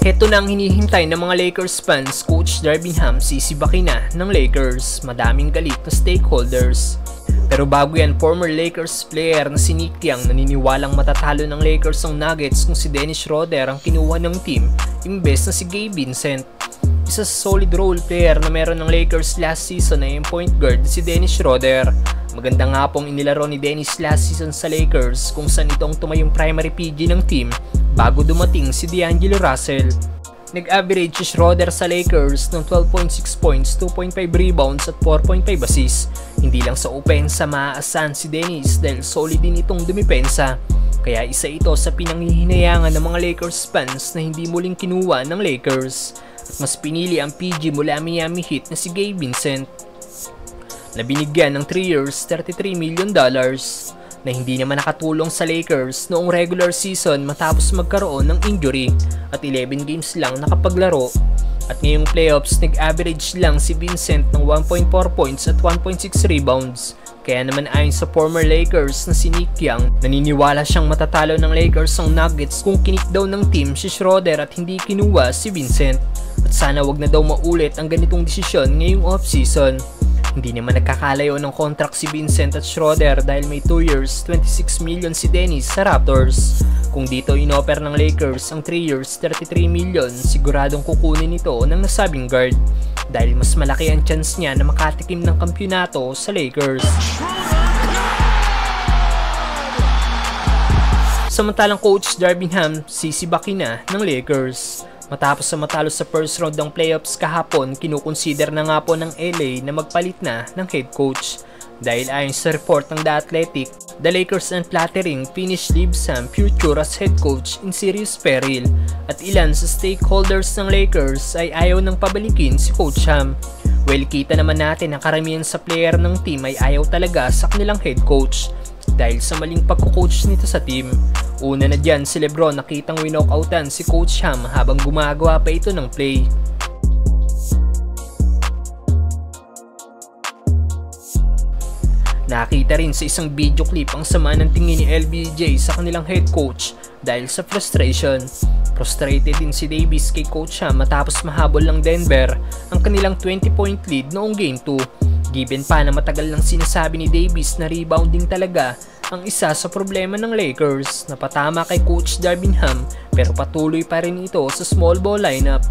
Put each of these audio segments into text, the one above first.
Heto na ang hinihintay ng mga Lakers fans, Coach Darvin Ham sisibaki na ng Lakers. Madaming galit na stakeholders. Pero bago yan, former Lakers player na si Nick Young naniniwalang matatalo ng Lakers ang Nuggets kung si Dennis Schroeder ang kinuha ng team imbes na si Gabe Vincent. Isa sa solid role player na meron ng Lakers last season ay yung point guard si Dennis Schroeder. Maganda nga pong inilaro ni Dennis last season sa Lakers kung saan itong tumayong primary PG ng team bago dumating si D'Angelo Russell. Nag-average si Schroeder sa Lakers ng 12.6 points, 2.5 rebounds at 4.5 assists. Hindi lang sa opensa maaasahan si Dennis dahil solid din itong dumipensa. Kaya isa ito sa pinanghihinayangan ng mga Lakers fans na hindi muling kinuha ng Lakers. At mas pinili ang PG mula Miami Heat na si Gabe Vincent, na binigyan ng 3 years, $33 million na hindi naman nakatulong sa Lakers noong regular season matapos magkaroon ng injury at 11 games lang nakapaglaro. At ngayong playoffs, nag-average lang si Vincent ng 1.4 points at 1.6 rebounds. Kaya naman ayon sa former Lakers na si Nick Young, naniniwala siyang matatalo ng Lakers ang Nuggets kung kinik daw ng team si Schroeder at hindi kinuha si Vincent. At sana wag na daw maulit ang ganitong desisyon ngayong off-season. Hindi naman nagkakalayo ng contract si Vincent at Schroeder dahil may 2 years, 26 million si Dennis sa Raptors. Kung dito inoffer ng Lakers ang 3 years, 33 million, siguradong kukunin ito ng nasabing guard dahil mas malaki ang chance niya na makatikim ng kampyonato sa Lakers. Samantalang Coach Darvin Ham sisibaki na ng Lakers. Matapos sa matalo sa first round ng playoffs kahapon, kinukonsider na nga po ng LA na magpalit na ng head coach. Dahil ayon sa report ng The Athletic, the Lakers unflattering finish leaves Ham future as head coach in serious peril. At ilan sa stakeholders ng Lakers ay ayaw nang pabalikin si Coach Ham. Well, kita naman natin na karamihan sa player ng team ay ayaw talaga sa kanilang head coach dahil sa maling pagko-coach nito sa team. Una na dyan si Lebron, nakitang winokoutan si Coach Ham habang gumagawa pa ito ng play. Nakita rin sa isang video clip ang sama ng tingin ni LBJ sa kanilang head coach dahil sa frustration. Frustrated din si Davis kay Coach Ham matapos mahabol ng Denver ang kanilang 20-point lead noong Game 2. Given pa na matagal nang sinasabi ni Davis na rebounding talaga ang isa sa problema ng Lakers, na patama kay Coach Darvin Ham pero patuloy pa rin ito sa small ball lineup.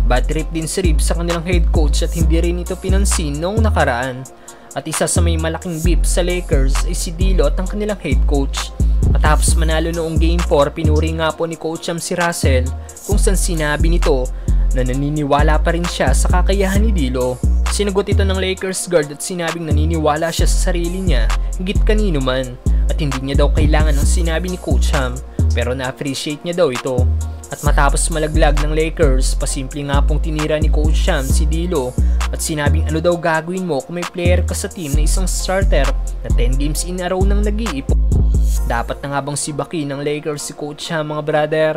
Bad trip din si Reeves sa kanilang head coach at hindi rin ito pinansin noong nakaraan. At isa sa may malaking beef sa Lakers ay si D'Lo at ang kanilang head coach. Matapos manalo noong Game 4, pinuri nga po ni Coach Ham si Russell kung saan sinabi nito na naniniwala pa rin siya sa kakayahan ni D'Lo. Sinagot ito ng Lakers guard at sinabing naniniwala siya sa sarili niya higit kanino man at hindi niya daw kailangan ng sinabi ni Coach Ham pero na-appreciate niya daw ito. At matapos malaglag ng Lakers, pasimple nga pong tinira ni Coach Ham si D'Lo at sinabing ano daw gagawin mo kung may player ka sa team na isang starter na 10 games in a row nang nag-iipon. Dapat na nga bang sibaki ng Lakers si Coach Ham, mga brother?